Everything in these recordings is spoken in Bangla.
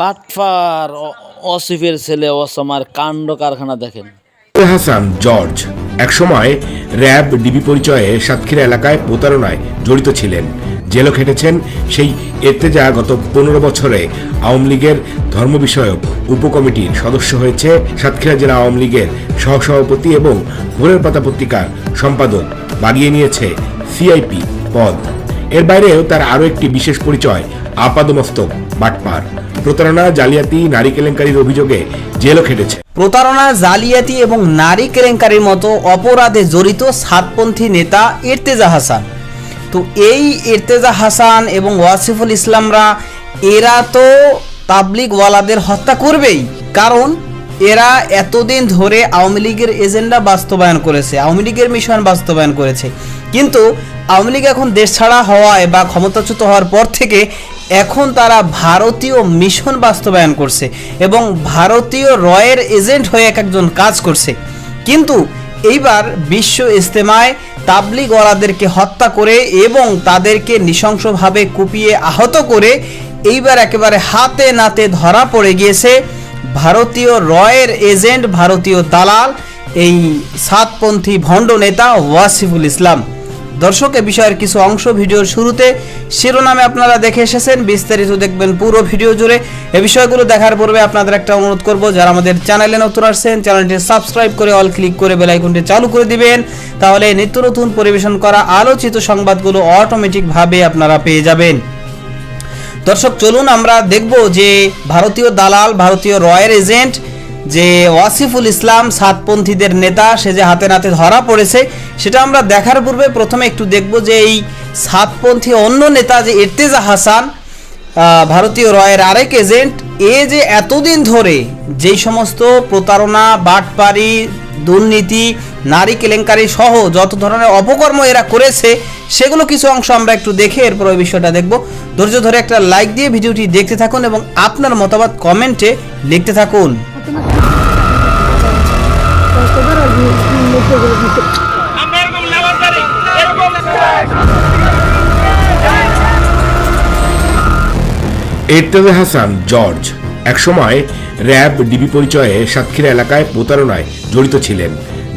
বাটফার অসিফের ছেলে ওসামার কাণ্ড কারখানা দেখেন। হাসান জর্জ একসময় র্যাব ডিবি পরিচয়ে সাতক্ষীরা এলাকায় প্রতারণায় জড়িত ছিলেন। জেলও খেটেছেন সেই এর্তেজা গত 15 বছরে আওয়ামী লীগের ধর্ম বিষয়ক উপকমিটির সদস্য হয়েছে, সাতক্ষীরা জেলা আওয়ামী লীগের সহসভাপতি এবং ভোরের পাতা পত্রিকার সম্পাদক বাগিয়ে নিয়েছে সিআইপি পদ। এর বাইরেও তার আরও একটি বিশেষ পরিচয় আপাদমস্তক বাটপার। প্রতারণা, জালিয়াতি, নারী কেলেঙ্কারির অভিযোগে জেলও খেটেছে। প্রতারণা, জালিয়াতি এবং নারী কেলেঙ্কারির মতো অপরাধে জড়িত সাতপন্থী নেতা এর্তেজা হাসান। তো এই এর্তেজা হাসান এবং ওয়াসিফুল ইসলামরা এরা তো তাবলিগওয়ালাদের হত্যা করবেই, কারণ এরা এতদিন ধরে আওয়ামী লীগের এজেন্ডা বাস্তবায়ন করেছে, আওয়ামী লীগের মিশন বাস্তবায়ন করেছে। কিন্তু আওয়ামী লীগ এখন দেশ ছাড়া হওয়ায় বা ক্ষমতাচ্যুত হওয়ার পর থেকে এখন তারা ভারতীয় মিশন বাস্তবায়ন করছে এবং ভারতীয় রয়ের এজেন্ট হয়ে এক একজন কাজ করছে। কিন্তু এইবার বিশ্ব ইজতেমায় তাবলিগওয়ালাদেরকে হত্যা করে এবং তাদেরকে নৃশংসভাবে কুপিয়ে আহত করে এইবার একেবারে হাতে নাতে ধরা পড়ে গিয়েছে ভারতীয় রয়ের এজেন্ট, ভারতীয় দালাল, এই সাতপন্থী ভণ্ড নেতা ওয়াসিফুল ইসলাম। দর্শক, এ বিষয়ের কিছু অংশ ভিডিওর শুরুতে শিরোনামে আপনারা দেখে এসেছেন, বিস্তারিত দেখবেন পুরো ভিডিও জুড়ে। এ বিষয়গুলো দেখার পূর্বে আপনাদের একটা অনুরোধ করব, যারা আমাদের চ্যানেলে নতুন আসছেন চ্যানেলটি সাবস্ক্রাইব করে অল ক্লিক করে বেল আইকনটি চালু করে দিবেন, তাহলে নিত্য নতুন পরিবেশন করা আলোচিত সংবাদগুলো অটোমেটিকভাবে আপনারা পেয়ে যাবেন। দর্শক, চলুন আমরা দেখব যে ভারতীয় দালাল, ভারতীয় রয়ের এজেন্ট যে ওয়াসিফুল ইসলাম সাতপন্থীদের নেতা, সে যে হাতে নাতে ধরা পড়েছে, সেটা আমরা দেখার পূর্বে প্রথমে একটু দেখব যে এই সাতপন্থী অন্য নেতা যে এর্তেজা হাসান, ভারতীয় রয়ের আরেক এজেন্ট, এ যে এতদিন ধরে যেই সমস্ত প্রতারণা, বাটপারি, দুর্নীতি, নারী কেলেঙ্কারি সহ যত ধরনের অপকর্ম এরা করেছে, সেগুলো কিছু অংশ আমরা একটু দেখে এরপর ওই বিষয়টা দেখব। ধৈর্য ধরে একটা লাইক দিয়ে ভিডিওটি দেখতে থাকুন এবং আপনার মতামত কমেন্টে লিখতে থাকুন। এর্তেজা হাসান জর্জ একসময় র্যাব ডিবি পরিচয়ে সাতক্ষীরা এলাকায় প্রতারণায় জড়িত ছিলেন।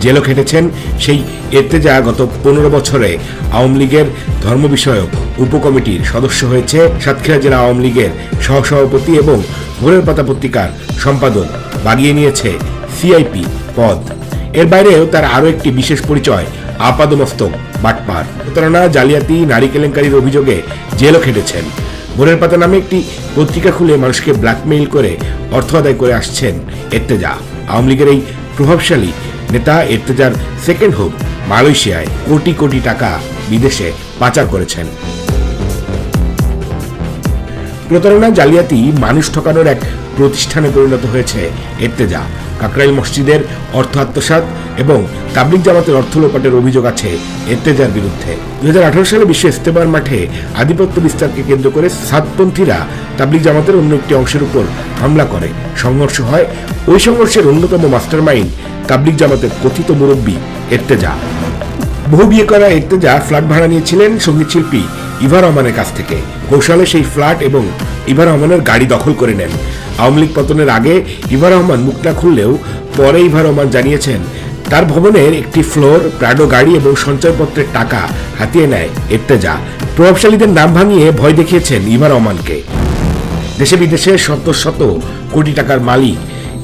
জেলও খেটেছেন সেই এর্তেজা গত 15 বছরে আওয়ামী লীগের ধর্ম বিষয়ক উপকমিটির সদস্য হয়েছে, সাতক্ষীরা জেলা আওয়ামী লীগের সহসভাপতি এবং ভোরের পাতা পত্রিকার সম্পাদক বাগিয়ে নিয়েছে সিআইপি পদ। এর বাইরেও তার আরও একটি বিশেষ পরিচয় আপাদমস্তক বাটপার। প্রতারণা, জালিয়াতি, নারী কেলেঙ্কারির অভিযোগে জেলও খেটেছেন। ভোরের পাতা নামে একটি পত্রিকা খুলে মানুষকে ব্ল্যাকমেইল করে অর্থ আদায় করে আসছেন এর্তেজা। আওয়ামী লীগের এই প্রভাবশালী নেতা এর্তেজার সেকেন্ড হোম মালয়েশিয়ায় কোটি কোটি টাকা বিদেশে পাচার করেছেন। প্রতারণা, জালিয়াতি, মানুষ ঠকানোর এক প্রতিষ্ঠানে পরিণত হয়েছে এর্তেজা। কাকরাইল মসজিদের অর্থ আত্মসাৎ এবং তাবলিগ জামাতের অর্থ লোপাটের অভিযোগ আছে এর্তেজার বিরুদ্ধে। 2018 সালে বিশ্ব ইজতেমার মাঠে আধিপত্য বিস্তারকে কেন্দ্র করে সাতপন্থীরা তাবলিগ জামাতের অন্য একটি অংশের উপর হামলা করে সংঘর্ষ হয়। ওই সংঘর্ষের অন্যতম মাস্টারমাইন্ড তাবলিগ জামাতের কথিত মুরব্বী এর্তেজা। বহু বিয়ে করা এর্তেজা ফ্ল্যাট ভাড়া নিয়েছিলেন সঙ্গীত শিল্পী ইভা রহমানের কাছ থেকে। কৌশলে সেই ফ্ল্যাট এবং ইভা রহমানের গাড়ি দখল করে নেন। আওয়ামী লীগ পতনের আগে ইভা রহমান মুখ না খুললেও পরে ইভা রহমান জানিয়েছেন তার ভবনের একটি ফ্লোর, প্রাডো গাড়ি এবং সঞ্চয়পত্রের টাকা হাতিয়ে নেয় এর্তেজা। প্রভাবশালীদের নাম ভাঙিয়ে ভয় দেখিয়েছেন ইভা রহমানকে। দেশে বিদেশে শত শত কোটি টাকার মালিক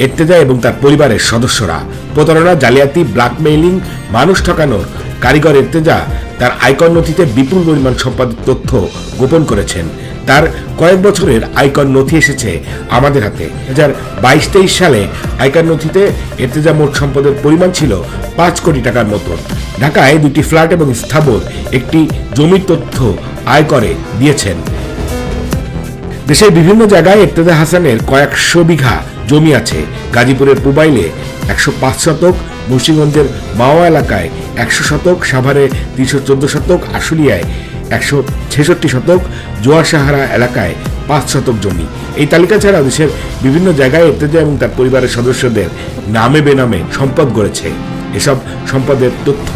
এর্তেজা এবং তার পরিবারের সদস্যরা। প্রতারণা, জালিয়াতি, ব্ল্যাকমেইলিং, মানুষ ঠকানোর কারিগর এর্তেজা তার আয়কর নথিতে বিপুল পরিমাণ সম্পাদিত তথ্য গোপন করেছেন। তার কয়েক বছরের আয়কর নথি এসেছে আমাদের হাতে। 2022-23 সালে আয়কর নথিতে এর্তেজা মোট সম্পদের পরিমাণ ছিল 5 কোটি টাকার মতন। ঢাকায় 2টি ফ্ল্যাট এবং স্থাবর একটি জমির তথ্য আয়করে দিয়েছেন। দেশের বিভিন্ন জায়গায় এর্তেজা হাসানের কয়েকশো বিঘা জমি আছে। গাজীপুরের পুবাইলে 105 শতক, মুন্সিগঞ্জের মাওয়া এলাকায় 100 শতক, সাভারে 314 শতক, আশুলিয়ায় 166 শতক, জোয়ার সাহারা এলাকায় 5 শতক জমি। এই তালিকা ছাড়া দেশের বিভিন্ন জায়গায় এর্তেজা এবং তার পরিবারের সদস্যদের নামে বেনামে সম্পদ গড়েছে। এসব সম্পদের তথ্য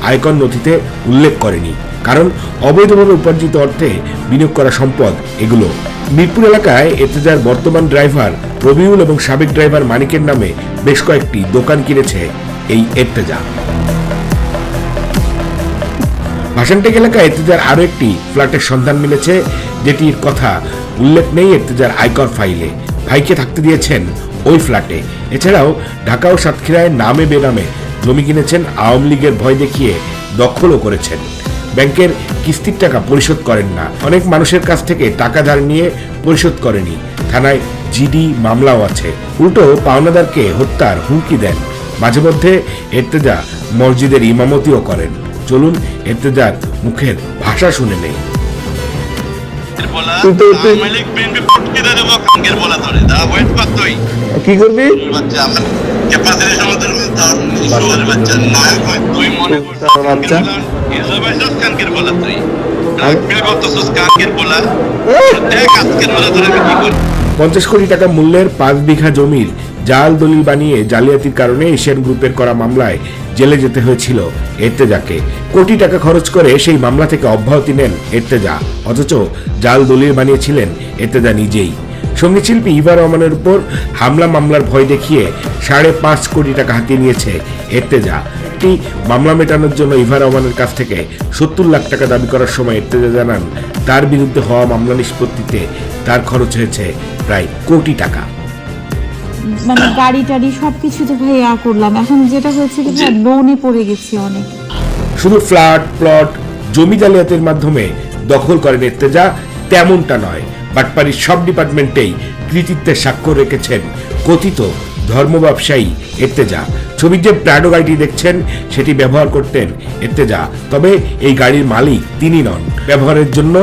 আয়কর নথিতে উল্লেখ করেনি, কারণ অবৈধভাবে উপার্জিত অর্থে বিনিয়োগ করা সম্পদ এগুলো। মিরপুর এলাকায় এর্তেজার বর্তমান ড্রাইভার রবিউল এবং সাবেক ড্রাইভার মানিকের নামে বেশ কয়েকটি দোকান কিনেছে এই এর্তেজা। ভাসানটেক এলাকায় এর্তেজার আরও একটি ফ্ল্যাটের সন্ধান মিলেছে, যেটির কথা উল্লেখ নেই এর্তেজার আয়কর ফাইলে। ভাইকে থাকতে দিয়েছেন ওই ফ্ল্যাটে। এছাড়াও ঢাকা ও সাতক্ষীরায় নামে বেনামে জমি কিনেছেন, আওয়ামী লীগের ভয় দেখিয়ে দখলও করেছেন। ব্যাংকের কিস্তির টাকা পরিশোধ করেন না, অনেক মানুষের কাছ থেকে টাকা ধার নিয়ে পরিশোধ করেনি। থানায় জিডি মামলাও আছে। উল্টো পাওনাদারকে হত্যার হুমকি দেন। মাঝে মধ্যে এর্তেজা মসজিদের ইমামতিও করেন। চলুন এর্তেজার মুখের ভাষা শুনে নেই। কি করবি? $50 কোটি টাকা মূল্যের 5 বিঘা জমির জাল দলিল বানিয়ে জালিয়াতির কারণে এশিয়ান গ্রুপের করা মামলায় জেলে যেতে হয়েছিল এর্তেজাকে। কোটি টাকা খরচ করে সেই মামলা থেকে অব্যাহতি নেন এর্তেজা, অথচ জাল দলিল বানিয়েছিলেন এর্তেজা নিজেই। সঙ্গীত শিল্পী ইভা রহমানের উপর হামলা মামলার ভয় দেখিয়ে 5.5 কোটি টাকা হাতিয়ে নিয়েছে এর্তেজা। একটি মামলা মেটানোর জন্য ইভা রহমানের কাছ থেকে 70 লাখ টাকা দাবি করার সময় এর্তেজা জানান, তার বিরুদ্ধে হওয়া মামলা নিষ্পত্তিতে তার খরচ হয়েছে প্রায় কোটি টাকা। মানে গাড়ি টাড়ি সবকিছুতে ভাইয়া করলাম, এখন যেটা হয়েছে কি ভাই লোনে পড়ে গেছি অনেক। শুধু ফ্ল্যাট প্লট জমি জালিয়াতির মাধ্যমে দখল করেন এর্তেজা তেমনটা নয়, বাটপাড়ির সব ডিপার্টমেন্টেই কৃতিত্বের স্বাক্ষর রেখেছেন কথিত ধর্ম ব্যবসায়ী এর্তেজা। ছবির যে প্রাডো গাড়িটি দেখছেন সেটি ব্যবহার করতেন এর্তেজা, তবে এই গাড়ির মালিক তিনি নন। ব্যবহারের জন্য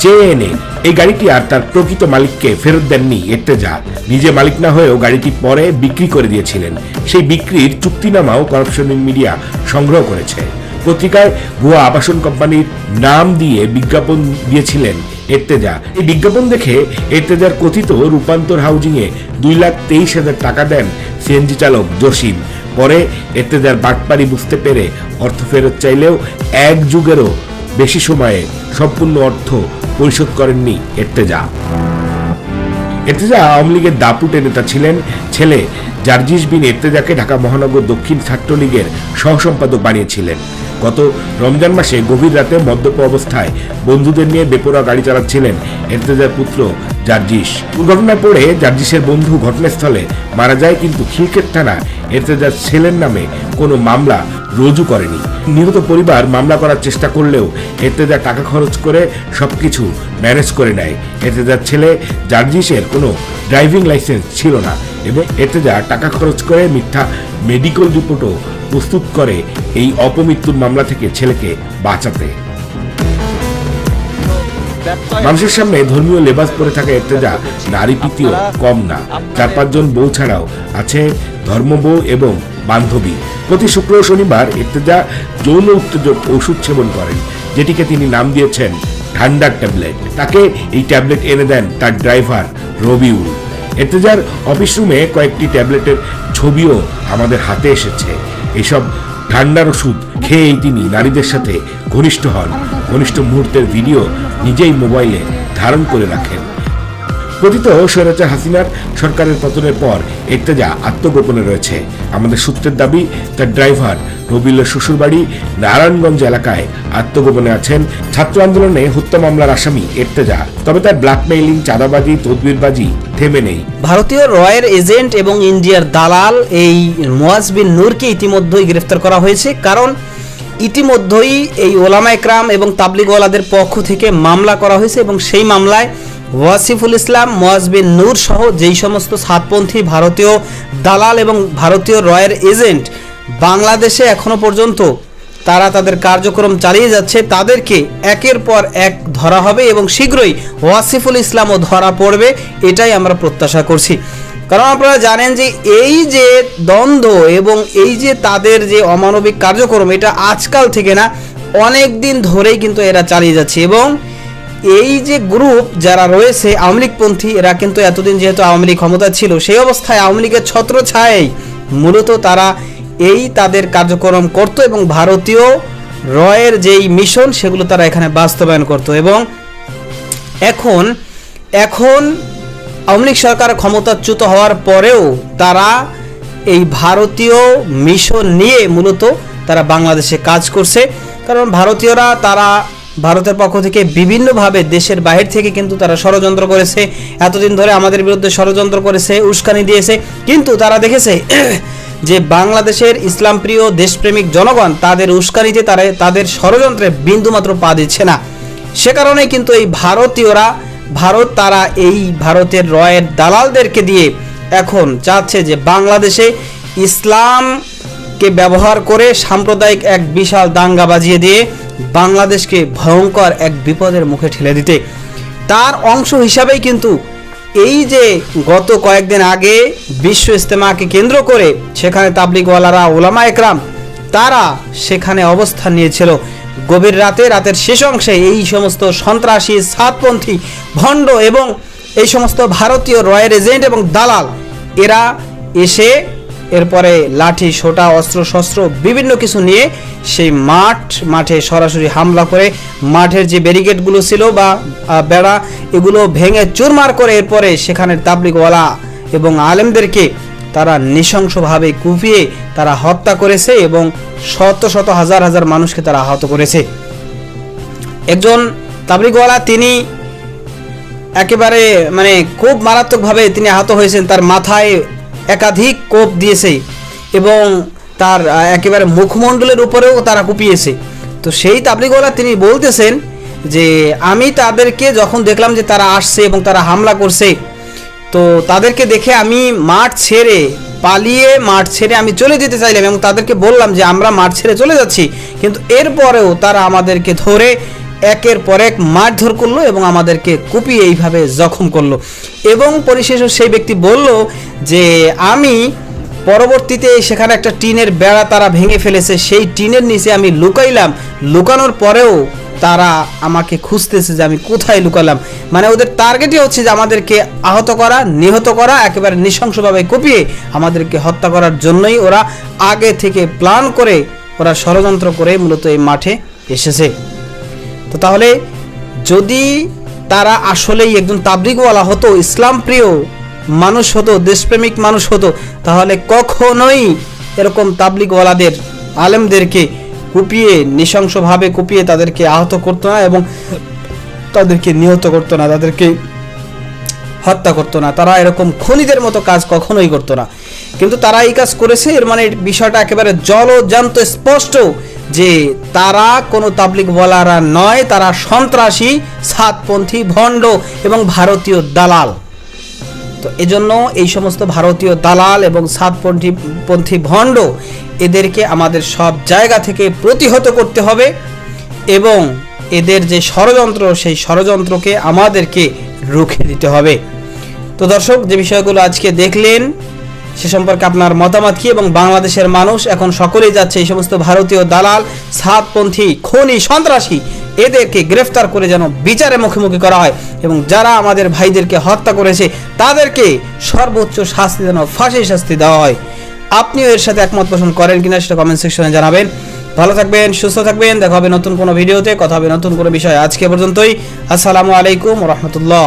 চেয়ে এনে এই গাড়িটি আর তার প্রকৃত মালিককে ফেরত দেননি এর্তেজা। নিজে মালিক না হয়েও গাড়িটি পরে বিক্রি করে দিয়েছিলেন। সেই বিক্রির চুক্তিনামাও করাপশন মিডিয়া সংগ্রহ করেছে। পত্রিকায় ভুয়া আবাসন কোম্পানির নাম দিয়ে বিজ্ঞাপন দিয়েছিলেন এর্তেজা। এই বিজ্ঞাপন দেখে এর্তেজার কথিত রূপান্তর হাউজিংয়ে 2,23,000 টাকা দেন সিএনজি চালক জসিম। পরে এর্তেজার বাটপাড়ি বুঝতে পেরে অর্থ ফেরত চাইলেও 1 যুগেরও বেশি সময়ে সম্পূর্ণ অর্থ পরিশোধ করেননি এর্তেজা। এর্তেজা আওয়ামী লীগের দাপুটে নেতা ছিলেন। ছেলে জার্জিস বিন এর্তেজাকে ঢাকা মহানগর দক্ষিণ ছাত্রলীগের সহসম্পাদক বানিয়েছিলেন। গত রমজান মাসে গভীর রাতে মদ্যপ অবস্থায় বন্ধুদের নিয়ে বেপরোয়া গাড়ি চালাচ্ছিলেন এর্তেজার পুত্র জার্জিস। দুর্ঘটনায় পড়ে জার্জিসের বন্ধু ঘটনাস্থলে মারা যায়, কিন্তু খিলক্ষেত থানা এর্তেজার ছেলের নামে কোনো মামলা রুজু করেনি। নিহত পরিবার মামলা করার চেষ্টা করলেও এর্তেজা টাকা খরচ করে সবকিছু ম্যানেজ করে নেয়। এর্তেজার ছেলে জার্জিসের কোনো ড্রাইভিং লাইসেন্স ছিল না এবং এর্তেজা টাকা খরচ করে মিথ্যা মেডিকেল রিপোর্টও প্রস্তুত করে এই অপমৃত্যুর মামলা থেকে ছেলেকে বাঁচাতে। মানুষের সামনে ধর্মীয় লেবাস পরে থাকা এর্তেজা নারী প্রীতিও কম না। 4-5 জন বউ ছাড়াও আছে ধর্মবউ এবং বান্ধবী। প্রতি শুক্র ও শনিবার এর্তেজা যৌন উত্তেজক ওষুধ সেবন করেন, যেটিকে তিনি নাম দিয়েছেন ঠান্ডার ট্যাবলেট। তাকে এই ট্যাবলেট এনে দেন তার ড্রাইভার রবিউল। এর্তেজার অফিস রুমে কয়েকটি ট্যাবলেটের ছবিও আমাদের হাতে এসেছে। এসব ঠান্ডার ওষুধ খেয়েই তিনি নারীদের সাথে ঘনিষ্ঠ হন। ঘনিষ্ঠ মুহূর্তের ভিডিও নিজেই মোবাইলে ধারণ করে রাখেন। কথিত স্বৈরাচার হাসিনার সরকারের পতনের পর এর্তেজা আত্মগোপনে রয়েছে। আমাদের সূত্রের দাবি, তার ড্রাইভার রবিউলের শ্বশুরবাড়ি নারায়ণগঞ্জ এলাকায় আত্মগোপনে আছেন। ছাত্র আন্দোলনে হত্যা মামলার আসামি এর্তেজা, তবে তার ব্ল্যাকমেইলিং, চাঁদাবাজি, তদবিরবাজি থেমে নেই। ভারতীয় রয়ের এজেন্ট এবং ইন্ডিয়ার দালাল এই মুয়াজ বিন নূরকে ইতিমধ্যেই গ্রেফতার করা হয়েছে, কারণ ইতিমধ্যেই এই ওলামা একরাম এবং তাবলিগওয়ালাদের পক্ষ থেকে মামলা করা হয়েছে এবং সেই মামলায় ওয়াসিফুল ইসলাম, মুয়াজ বিন নূর সহ যেই সমস্ত সাতপন্থী ভারতীয় দালাল এবং ভারতীয় রয়ের এজেন্ট বাংলাদেশে এখনো পর্যন্ত তারা তাদের কার্যক্রম চালিয়ে যাচ্ছে, তাদেরকে একের পর এক ধরা হবে এবং শীঘ্রই ওয়াসিফুল ইসলামও ধরা পড়বে, এটাই আমরা প্রত্যাশা করছি। কারণ আপনারা জানেন যে এই যে দ্বন্দ্ব এবং এই যে তাদের যে অমানবিক কার্যক্রম, এটা আজকাল থেকে না, অনেক দিন ধরেই কিন্তু এরা চালিয়ে যাচ্ছে। এবং এই যে গ্রুপ যারা রয়েছে আওয়ামী লীগপন্থী, এরা কিন্তু এতদিন যেহেতু আওয়ামী লীগ ক্ষমতা ছিল, সেই অবস্থায় আওয়ামী লীগের ছত্রছায়ায় মূলত তারা এই তাদের কার্যক্রম করত এবং ভারতীয় রয়ের যেই মিশন সেগুলো তারা এখানে বাস্তবায়ন করত। এবং এখন আওয়ামী লীগ সরকার ক্ষমতাচ্যুত হওয়ার পরেও তারা এই ভারতীয় মিশন নিয়ে মূলত তারা বাংলাদেশে কাজ করছে। কারণ ভারতীয়রা তারা ভারতের পক্ষ থেকে বিভিন্নভাবে দেশের বাহির থেকে কিন্তু তারা ষড়যন্ত্র করেছে, এতদিন ধরে আমাদের বিরুদ্ধে ষড়যন্ত্র করেছে, উস্কানি দিয়েছে, কিন্তু তারা দেখেছে যে বাংলাদেশের ইসলামপ্রিয় দেশপ্রেমিক জনগণ তাদের উস্কানিতে তাদের ষড়যন্ত্রে বিন্দুমাত্র পা দিচ্ছে না। সে কারণে কিন্তু এই তারা এই ভারতের রয়ের দালালদেরকে দিয়ে এখন চাচ্ছে যে বাংলাদেশে ইসলামকে ব্যবহার করে সাম্প্রদায়িক এক বিশাল দাঙ্গা বাজিয়ে দিয়ে বাংলাদেশকে ভয়ঙ্কর এক বিপদের মুখে ঠেলে দিতে। তার অংশ হিসাবেই কিন্তু এই যে গত কয়েকদিন আগে বিশ্ব ইজতেমাকে কেন্দ্র করে সেখানে তাবলিগওয়ালারা, ওলামা একরাম তারা সেখানে অবস্থান নিয়েছিল। গভীর রাতের শেষ অংশে এই সমস্ত সন্ত্রাসী, সাতপন্থী, ভণ্ড এবং এই সমস্ত ভারতীয় রয়ের এজেন্ট এবং দালাল এরা এসে এরপরে লাঠি, সোটা, অস্ত্র শস্ত্র বিভিন্ন কিছু নিয়ে সেই মাঠে সরাসরি হামলা করে মাঠের যে ব্যারিকেডগুলো ছিল বা বেড়া এগুলো ভেঙে চুরমার করে এরপরে সেখানের তাবলিগওয়ালা এবং আলেমদেরকে তারা নৃশংসভাবে কুপিয়ে তারা হত্যা করেছে এবং শত শত হাজার হাজার মানুষকে তারা আহত করেছে। একজন তাবলিগওয়ালা তিনি একেবারে খুব মারাত্মকভাবে তিনি আহত হয়েছেন, তার মাথায় একাধিক কোপ দিয়েছে এবং তার একেবারে মুখমণ্ডলের উপরেও তারা কুপিয়েছে। তো সেই তাবলিগওয়ালা তিনি বলতেছেন যে আমি তাদেরকে যখন দেখলাম যে তারা আসছে এবং তারা হামলা করছে, তো তাদেরকে দেখে আমি মাঠ ছেড়ে আমি চলে যেতে চাইলাম এবং তাদেরকে বললাম যে আমরা মাঠ ছেড়ে চলে যাচ্ছি, কিন্তু এরপরেও তারা আমাদেরকে ধরে একের পর এক মারধর করলো এবং আমাদেরকে কুপিয়ে এইভাবে জখম করলো। এবং পরিশেষে সেই ব্যক্তি বলল যে আমি পরবর্তীতে সেখানে একটা টিনের বেড়া তারা ভেঙে ফেলেছে, সেই টিনের নিচে আমি লুকাইলাম, লুকানোর পরেও তারা আমাকে খুঁজতেছে যে আমি কোথায় লুকালাম। ওদের টার্গেটই হচ্ছে যে আমাদেরকে আহত করা, নিহত করা, একেবারে নৃশংসভাবে কুপিয়ে আমাদেরকে হত্যা করার জন্যই ওরা আগে থেকে প্ল্যান করে ওরা ষড়যন্ত্র করে মূলত এই মাঠে এসেছে। তো তাহলে যদি তারা আসলেই একজন তাবলিগওয়ালা হতো, ইসলাম প্রিয় মানুষ হতো, দেশপ্রেমিক মানুষ হতো, তাহলে কখনোই এরকম তাবলিগওয়ালাদের, আলেমদেরকে কুপিয়ে নৃশংসভাবে কুপিয়ে তাদেরকে আহত করতো না এবং তাদেরকে নিহত করতো না, তাদেরকে হত্যা করতো না। তারা এরকম খুনিদের মতো কাজ কখনোই করতো না, কিন্তু তারা এই কাজ করেছে। এর বিষয়টা একেবারে জলজান্ত স্পষ্ট যে তারা কোনো তাবলিগওয়ালারা নয়, তারা সন্ত্রাসী, সাতপন্থী, ভণ্ড এবং ভারতীয় দালাল। তো এজন্য এই সমস্ত ভারতীয় দালাল এবং সাতপন্থী ভণ্ড এদেরকে আমাদের সব জায়গা থেকে প্রতিহত করতে হবে এবং এদের যে ষড়যন্ত্র সেই ষড়যন্ত্রকে আমাদেরকে রুখে দিতে হবে। তো দর্শক, যে বিষয়গুলো আজকে দেখলেন সে সম্পর্কে আপনার মতামত কি? এবং বাংলাদেশের মানুষ এখন সকলেই যাচ্ছে এই সমস্ত ভারতীয় দালাল, সাতপন্থী, খনি, সন্ত্রাসী এদেরকে গ্রেফতার করে যেন বিচারের মুখোমুখি করা হয় এবং যারা আমাদের ভাইদেরকে হত্যা করেছে তাদেরকে সর্বোচ্চ শাস্তি যেন ফাঁসির শাস্তি দেওয়া হয়। আপনিও এর সাথে একমত পোষণ করেন কিনা সেটা কমেন্ট সেকশনে জানাবেন। ভালো থাকবেন, সুস্থ থাকবেন, দেখা হবে নতুন কোনো ভিডিওতে, কথা হবে নতুন কোনো বিষয়। আজকে পর্যন্তই। আসসালামু আলাইকুম ওয়া রাহমাতুল্লাহ।